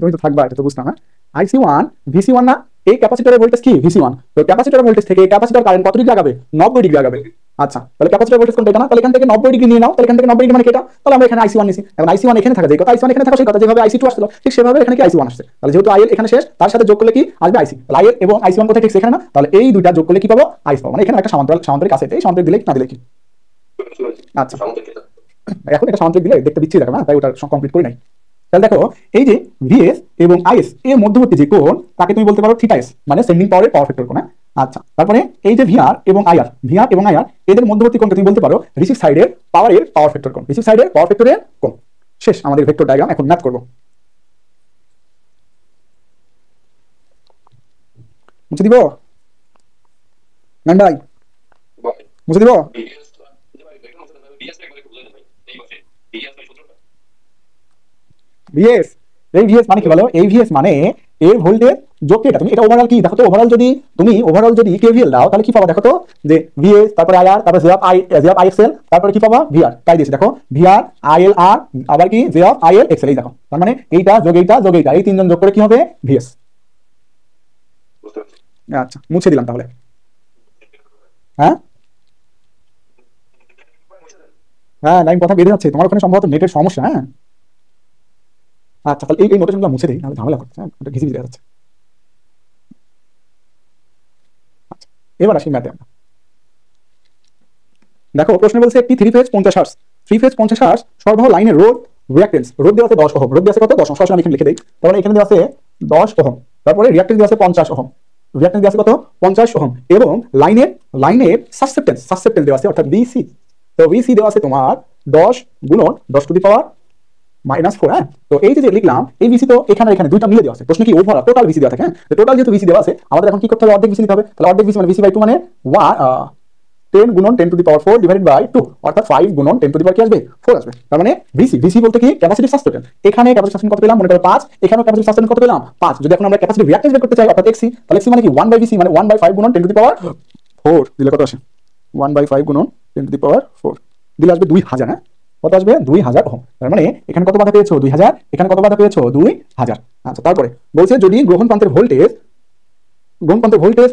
তুমি তো থাকবা, এটা তো বুঝলাম। হ্যাঁ, আইসি ওয়ান ভিসি ওয়ান না, এই ক্যাপাসিটরের ভোল্টেজ কি ভিসি ওয়ান, তো ক্যাপাসিটরের ভোল্টেজ থেকে ক্যাপাসিটর কারেন্ট কত ডিগ্রি আগাবে, 90 ডিগ্রি আগাবে। আচ্ছা, তাহলে ক্যাপাসিটর ভোল্টেজ কোনটা, এটা না, তাহলে এখান থেকে 90 ডিগ্রি নিয়ে নাও, তাহলে এখান থেকে 90 ডিগ্রি মানে এটা, তাহলে আমরা এখানে আইসি ওয়ান নিছি। এখন আইসি ওয়ান এখানে থাকা যায় কথা, আইসি ওয়ান এখানে থাকা সেই কথা, যেভাবে আইসি টু আসছিল ঠিক সেভাবে এখানে কি আইসি ওয়ান আসছে। তাহলে যেহেতু আইএল এখানে শেষ, তার সাথে যোগ করলে কি আসবে আইসি, তাহলে আইএল এবং আইসি ওয়ান কোথায় ঠিক সেখানে না, তাহলে এই দুইটা যোগ করলে কি পাবো, আইসি পাবো। মানে এখানে একটা সামান্তরিক আছে, এই সামান্তরিক দিলে না দিলে কি। আচ্ছা, এখন এটা সামান্তরিক দিলে দেখতে বিচ্ছিরি দেখো না, তাই ওটা কমপ্লিট করি নাই। তাহলে দেখো এই যে ভিএস এবং আইএস এর মধ্যবর্তী যে কোণ, তাকে তুমি বলতে পারো থিটা এস, মানে সেন্ডিং পাওয়ারের পাওয়ার ফ্যাক্টর কোণ। আচ্ছা, তারপরে এই যে ভিআর এবং আইআর, ভিআর এবং আইআর এদের মধ্যবর্তী কোণকে তুমি বলতে পারো রিসিভ সাইডের পাওয়ারের পাওয়ার ফ্যাক্টর কোণ, রিসিভ সাইডের পাওয়ার ফ্যাক্টরের কোণ। শেষ আমাদের ভেক্টর ডায়াগ্রাম। এখন ম্যাথ করব। মুছে দিব ম্যাম ভাই, মুছে দিব। ভিএস, এই ভিএস মানে কি বলো, এই ভিএস মানে এর ভোল্টেজ যোগ এটা, তুমি এটা ওভারঅল কি দেখো তো, ওভারঅল যদি কেভিএল দাও তাহলে কি পাবা দেখো তো, যে ভিএস তারপরে আইআর তারপরে জে অফ আইএক্সএল তারপরে কি পাবা ভিআর, তাই দিয়েছে দেখো ভিআর আইএল আর আবার কি জে অফ আইএল এক্সএল, এই দেখো তার মানে এইটা যোগ এইটা যোগ এইটা, এই তিনজন যোগ করে কি হবে ভিএস। আচ্ছা, মুছে দিলাম তাহলে। হ্যাঁ হ্যাঁ, লাইন কথা বেঁধে যাচ্ছে, তোমার ওখানে সম্ভবত নেটের সমস্যা। হ্যাঁ, আচ্ছা, তাহলে এই নোটেশনগুলো মুছে দিই, নাহলে ঝামেলা করছে। হ্যাঁ, এটা ঘিসি দেখা যাচ্ছে। আচ্ছা, এবার আসি ম্যাথে আমরা। দেখো প্রশ্ন বলছে একটি 3 ফেজ 50 হার্টজ, 3 ফেজ 50 হার্টজ সরবরাহ লাইনের রোধ রিঅ্যাকটেন্স, রোধ দেওয়া আছে 10 ওহম, রোধ দেওয়া আছে কত 10 ওহম, সরাসরি আমি এখানে লিখে দেই। তাহলে এখানে দেওয়া আছে 10 ওহম, তারপরে রিঅ্যাকটেন্স দেওয়া আছে 50 ওহম, রিঅ্যাকটেন্স দেওয়া আছে কত 50 ওহম, এবং লাইনের সাসসেপ্টেন্স দেওয়া আছে অর্থাৎ বিসি। তো বিসি দেওয়া আছে তোমার 10 গুণন 10 টু দি পাওয়ার -4। হ্যাঁ, তো এই যে লিখলাম এই বিসি, তো এখানে দুইটা মিলে দেওয়া আছে। প্রশ্ন কি ওভারঅল টোটাল বিসি দেওয়া থাকে। হ্যাঁ, তো টোটাল যেহেতু বিসি দেওয়া আছে, আমাদের এখন কি করতে হবে, অর্ধেক বিসি নিতে হবে। তাহলে অর্ধেক বিসি মানে বিসি বাই 2 মানে 10 গুণন 10 to the power 4 divided by 2, অর্থাৎ 5 গুণন 10 টু দি পাওয়ার কি আসবে 4 আসবে। তার মানে বিসি বলতে কি ক্যাপাসিটি সাসটেন্স, এখানে ক্যাপাসিটি সাসটেন্স কত পেলাম মনে করো 5, এখানেও ক্যাপাসিটি সাসটেন্স কত পেলাম 5। যদি এখন আমরা ক্যাপাসিটি রিঅ্যাকটেন্স বের করতে চাই অর্থাৎ এক্সি, তাহলে এক্সি মানে কি 1 বাই বিসি মানে 1 বাই 5 গুণন 10 টু দি পাওয়ার 4 দিলে কত আসে, 1 বাই 5 গুণন 10 টু দি পাওয়ার 4 দিলে আসবে 2000। হ্যাঁ, কত আসবে 2000 ওহম। তার মানে এখানে কত বাধা পেয়েছো 2000, এখানে কত বাধা পেয়েছো 2000। আচ্ছা, তারপরে বলছে যদি গ্রহণ প্রান্তের ভোল্টেজ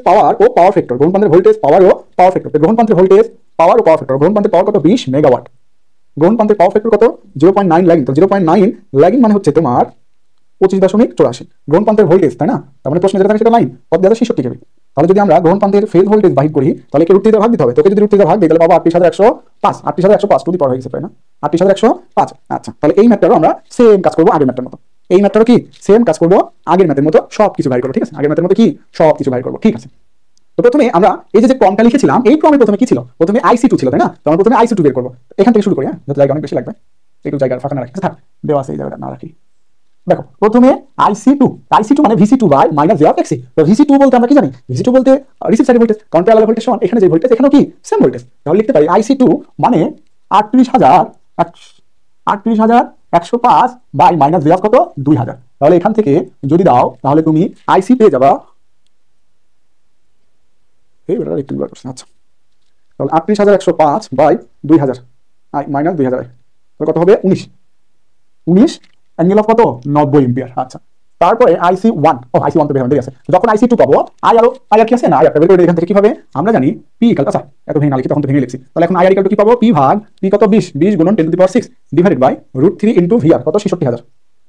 পাওয়ার ও পাওয়ার ফ্যাক্টর, গ্রহণ প্রান্তের ভোল্টেজ পাওয়ার ও পাওয়ার ফ্যাক্টর, গ্রহণ প্রান্তের ভোল্টেজ পাওয়ার ও পাওয়ার ফ্যাক্টর, গ্রহণ প্রান্তের পাওয়ার কত 20 মেগাওয়াট, গ্রহণ প্রান্তের পাওয়ার ফ্যাক্টর কত 0.9 ল্যাগিং। তো 0.9 ল্যাগিং মানে হচ্ছে তোমার 25.84, গ্রহণ প্রান্তের ভোল্টেজ, তাই না। তার মানে প্রশ্ন যেটা থাকে সেটা লাইন কত দেওয়া 66 কেভি। তাহলে যদি আমরা গ্রহণ প্রান্তের ফেজ ভোল্টেজ বাহির করি তাহলে কি √3 ভাগ দিতে হবে, তোকে যদি √3 ভাগ দিই তাহলে পাবো 38105, 38105 টু দি পাওয়ার হয়ে গেছে, তাই না 38105। আচ্ছা, তাহলে এই ম্যাথটারও আমরা সেম কাজ করবো আগের ম্যাথটার মতো, এই ম্যাথটারও কি সেম কাজ করবো আগের ম্যাথের মতো, সবকিছু বাইর করবো। ঠিক আছে, আগের ম্যাথের মতো কি সবকিছু বাইর করবো। ঠিক আছে, তো প্রথমে আমরা এই যে ক্রমটা লিখেছিলাম, এই ক্রমে প্রথমে কি ছিল, প্রথমে আইসি2 ছিল, তাই না। তো আমরা প্রথমে আইসি2 বের করবো, এখান থেকে শুরু করি। হ্যাঁ, যত জায়গা অনেক বেশি লাগবে, একটু জায়গা ফাঁকা না রাখি, থাক দেওয়া আছে এই জায়গাটা না রাখি। দেখো প্রথমে আইসি2 মানে ভিসি2 বাই মাইনাস জে অফ এক্সি। তো ভিসি2 বলতে আমরা কি জানি, ভিসি2 বলতে রিসিভ সাইড ভোল্টেজ, কারণ প্যারালাল ভোল্টেজ সমান এখানে যে ভোল্টেজ এখানেও কি সেম ভোল্টেজ। তাহলে লিখতে পারি আইসি2 মানে 38105 বাই মাইনাস জে অফ কত 2000। তাহলে এখান থেকে যদি দাও তাহলে তুমি আইসি পেয়ে যাবা, আচ্ছা, তাহলে 38105 বাই 2000 মাইনাস 2000 কত হবে 19 অ্যাঙ্গেল অফ কত 90 এম্পিয়ার। আচ্ছা, তারপরে আইসি1 তো বের হয়ে গেছে। যখন আইসি2 পাবো আইআর কি আছে না, আইআরটা বের করে এখান থেকে কিভাবে আমরা জানি পি ইকুয়াল, আচ্ছা এত ভেঙে না লিখি, তখন তো ভেঙে লিখছি। তাহলে এখন আইআর ইকুয়াল টু কি পাবো, পি ভাগ পি কত 20 গুণন 10 to the power 6 divided by √3 into VR কত 66000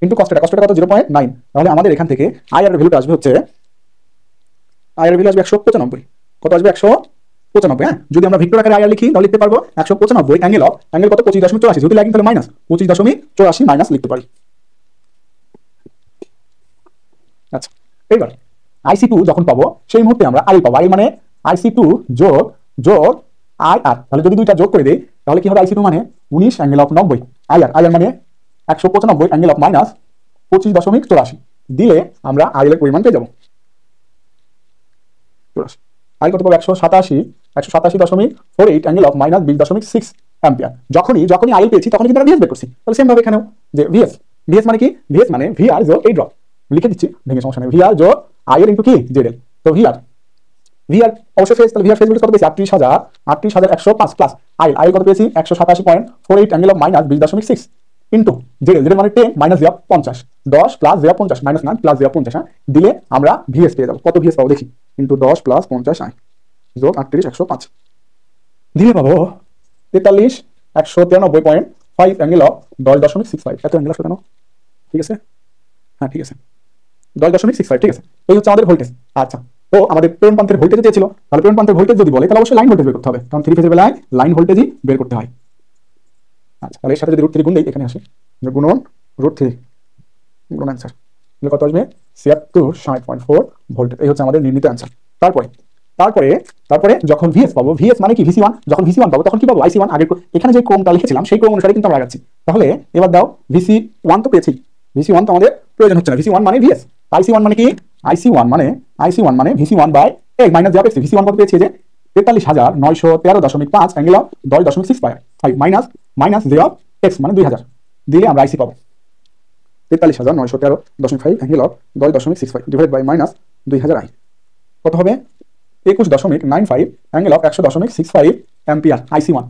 ইনটু কষ্টটা কত 0.9। তাহলে আমাদের এখান থেকে আইআর ভ্যালুটা আসবে হচ্ছে, আইআর ভ্যালু আসবে 195, কত আসবে 195। হ্যাঁ, যদি আমরা ভেক্টর আকারে আইআর লিখি তাহলে লিখতে পারবো 195 অ্যাঙ্গেল কত 25.84, যেহেতু ল্যাগিং তাহলে মাইনাস 25.84 মাইনাস লিখতে পারি। আচ্ছা, এবার আইসি2 যখন পাবো সেই মুহূর্তে আমরা আই পাবো, আই মানে আইসি2 যোগ আইআর। তাহলে যদি দুইটা যোগ করে দেই তাহলে কি হবে, আইসি2 মানে 19 অ্যাঙ্গেল অফ 90, আইআর মানে 195 অ্যাঙ্গেল অফ মাইনাস 25.84 দিলে আমরা আইএল এর পরিমাণ পেয়ে যাবো। আই কত পাবো 187.48 অ্যাঙ্গেল অফ মাইনাস 20.6 অ্যাম্পিয়ার। যখনই আইএল পেয়েছি তখন কিন্তু আমরা ভিএস বের করছি। তাহলে সেম ভাবে এখানেও যে ভিএস মানে কি, ভিএস মানে ভিআর যোগ এই ড্রপ, লিখে দিচ্ছি ভেঙে সমস্যা নেই, ভিআর যোগ আইএল ইনটু কি জেডএল। তো ভিআর অবশ্যই ফেজ, তাহলে ভিআর ফেজ ভোল্টেজ কত পেয়েছি 38105 প্লাস আইএল কত পেয়েছি 187.48 angle of minus 20.6 into Z মানে 10 মাইনাস 50, 10 প্লাস 50 মাইনাস 9 প্লাস 50, হ্যাঁ, দিলে আমরা ভিএস পেয়ে যাবো। কত ভিএস পাবো দেখি, ইন্টু 10 প্লাস 50 যোগ 38 105 দিলে পাবো 43 193.5 অ্যাঙ্গেল অফ 10.65। এত অ্যাঙ্গেল আসলে কেন? ঠিক আছে, হ্যাঁ ঠিক আছে, 10.65, ঠিক আছে। এই হচ্ছে আমাদের ভোল্টেজ। আচ্ছা, তো আমাদের প্রেরণ প্রান্তের ভোল্টেজ চেয়েছিল, তাহলে প্রেরণ প্রান্তের ভোল্টেজ যদি বলে তাহলে অবশ্যই লাইন ভোল্টেজ বের করতে হবে, কারণ থ্রি ফেজের বেলায় লাইন ভোল্টেজই বের করতে হয়। আচ্ছা, তাহলে এর সাথে যদি √3 গুণ দেই, এখানে আসে গুণন √3 গুণ অ্যান্সার, তাহলে কত আসবে 76.4 ভোল্টেজ। এই হচ্ছে আমাদের নির্ণীত অ্যান্সার। তারপরে তারপরে তারপরে যখন ভিএস পাবো, ভিএস মানে কি ভিসি ওয়ান, যখন ভিসি ওয়ান পাবো তখন কি পাবো আইসি ওয়ান। আগে এখানে যে ক্রমটা লিখেছিলাম সেই ক্রম অনুসারে কিন্তু আমরা আগাচ্ছি। তাহলে এবার দাও, ভিসি ওয়ান তো পেয়েছি, ভিসি ওয়ান তো আমাদের প্রয়োজন হচ্ছে না, ভিসি ওয়ান মানে ভিএস, আইসি ওয়ান মানে কি, আইসি ওয়ান মানে ভিসি ওয়ান বাই এক মাইনাস যা পেয়েছি, ভিসি ওয়ান কত পেয়েছি যে 43,913.5 angle of 10.65 minus J of X মানে 2000 দিলে আমরা আইসি পাবো 43,913.5 angle of 10.65 divide by minus 2000 I কত হবে 21.95 angle of 100.65 ampere IC one.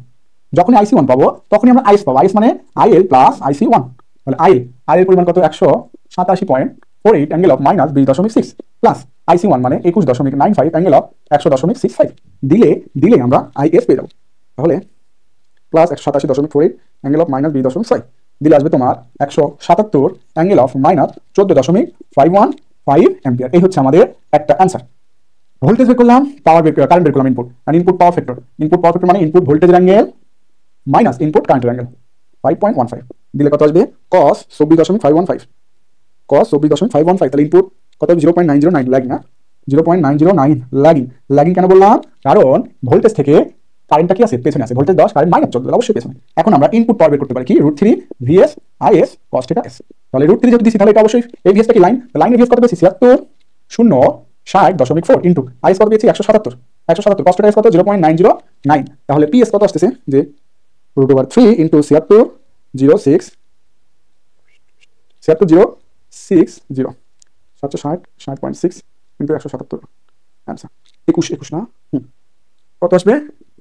যখন আইসি ওয়ান পাবো তখনই আমরা আইএস পাবো, আইএস মানে আইএল প্লাস আইসি ওয়ান, তাহলে আইএল পরিমাণ কত 187.48 angle of minus 20.6 plus IC one মানে 21.95 অ্যাঙ্গেল অফ 100.65 দিলে আমরা আইএস পেয়ে যাবো। তাহলে প্লাস 187.48 অ্যাঙ্গেল অফ মাইনাস 20.6 দিলে আসবে তোমার 177 অ্যাঙ্গেল অফ মাইনাস 14.515 অ্যাম্পিয়ার। এই হচ্ছে আমাদের একটা অ্যান্সার। ভোল্টেজ বের করলাম, পাওয়ার বের, কারেন্ট বের করলাম, ইনপুট আর ইনপুট পাওয়ার ফ্যাক্টর, মানে ইনপুট ভোল্টেজের অ্যাঙ্গেল মাইনাস ইনপুট কারেন্টের অ্যাঙ্গেল 5.15 দিলে কত আসবে cos 24.515 cos 24.515। তাহলে ইনপুট কত 0.909 ল্যাগিং, না 0.909 ল্যাগিং কেন বললাম, কারণ ভোল্টেজ থেকে কারেন্টটা কি আছে পেছনে আছে, ভোল্টেজ 10 কারেন্ট মাইনাস 14 অবশ্যই পেছনে। এখন আমরা ইনপুট পাওয়ার বের করতে পারি কি √3 ভিএস আইএস cos θ s। তাহলে √3 যদি দিছি তাহলে এটা অবশ্যই এই ভিএসটা কি লাইনের ভিএস কত পেয়েছি 76.060.4 ইনটু আইএস কত পেয়েছি 177 cos θ s কত 0.909। তাহলে পিএস কত আসতেছে যে √3 ইনটু 76.060 760.6 ইনটু 177 আচ্ছা 21 না কত আসবে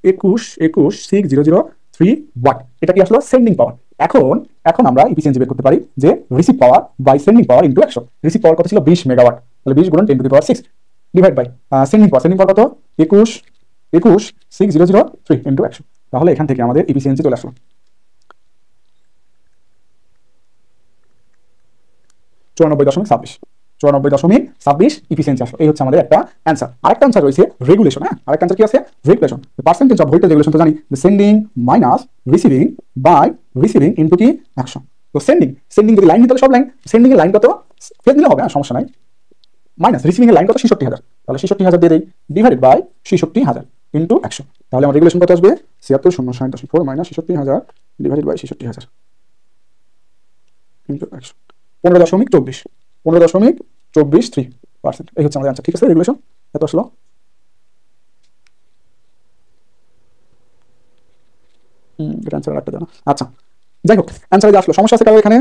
21,6,003 ওয়াট। এটা কি আসলো সেন্ডিং পাওয়ার। এখন আমরা এফিসিয়েন্সি বের করতে পারি যে receive power by sending power into 100। Receive power কত ছিল 20 মেগাওয়াট, তাহলে 20 গুণন 10⁶ ডিভাইড বাই সেন্ডিং পাওয়ার কত 21,6,003 ইনটু 100। তাহলে এখান থেকে আমাদের এফিসিয়েন্সি চলে আসলো 94.26 এফিসিয়েন্সি আসলো। এই হচ্ছে আমাদের একটা অ্যান্সার। আরেকটা অ্যান্সার রয়েছে রেগুলেশন। হ্যাঁ, আরেকটা অ্যান্সার কি আছে regulation, percentage of voltage regulation তো জানি, sending minus receiving by receiving into কি 100। তো সেন্ডিং যদি লাইন নিতে সব লাইন, সেন্ডিং এর লাইন কত ফেজ দিলে হবে, সমস্যা নাই, মাইনাস রিসিভিং এর লাইন কত 66,000, তাহলে 66,000 দিয়ে দেই ডিভাইডেড বাই 66,000 ইনটু 100। তাহলে আমার রেগুলেশন কত আসবে 76,060.4 মাইনাস 66,000 ডিভাইডেড বাই 66,000 ইনটু 100 15.24 এই হচ্ছে আমাদের অ্যান্সার। ঠিক আছে, রেগুলেশন এত আসলো। এটা অ্যান্সার একটা জানা। আচ্ছা যাই হোক, অ্যান্সারে আসলো, সমস্যা আছে কারো এখানে?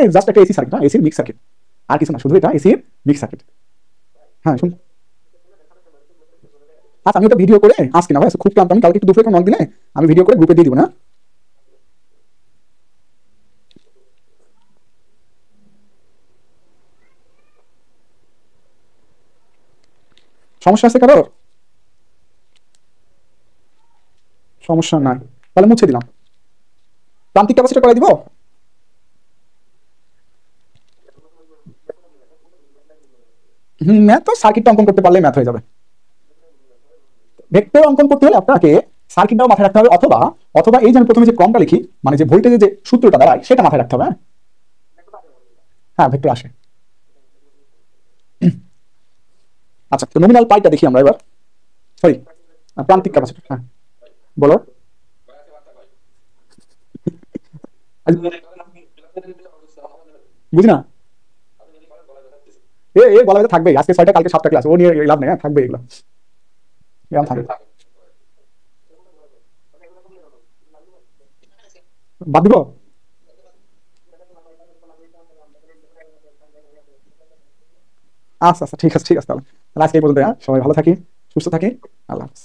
এই জাস্ট একটা এসি সার্কিট, না এসির মিক্স সার্কিট, আর কিছু না, শুধু এটা এসির মিক্স সার্কিট। হ্যাঁ শুন, আচ্ছা আমি ওটা ভিডিও করে আজকে না ভাই, খুব ক্লান্ত আমি, কালকে একটু দুপুরে নক দিলে আমি ভিডিও করে গ্রুপে দিয়ে দিব না। সমস্যা আছে কারোর? সমস্যা নাই, তাহলে মুছে দিলাম। প্রান্তিক ক্যাপাসিটর করে দিব। ম্যাথ তো সার্কিটটা অঙ্কন করতে পারলে ম্যাথ হয়ে যাবে। ভেক্টর অঙ্কন করতে হলে আপনাকে সার্কিটটাও মাথায় রাখতে হবে, অথবা অথবা এই যে আমি প্রথমে যে ক্রমটা লিখি, মানে যে ভোল্টেজের যে সূত্রটা দাঁড়ায় সেটা মাথায় রাখতে হবে। হ্যাঁ ভেক্টর আসে। আচ্ছা, তো নমিনাল পাইটা দেখি আমরা এবার, সরি প্রান্তিক ক্যাপাসিটর। হ্যাঁ বলো। বুঝি না, এ বলা থাকবে আজকে 6টা কালকে 7টা ক্লাস, ও নিয়ে লাভ নেই, থাকবে এগুলো থাকবে, বাদ দিব। আচ্ছা আচ্ছা ঠিক আছে তাহলে আজকে এই পর্যন্ত। সবাই ভালো থাকি, সুস্থ থাকি, আল্লাহ হাফেজ।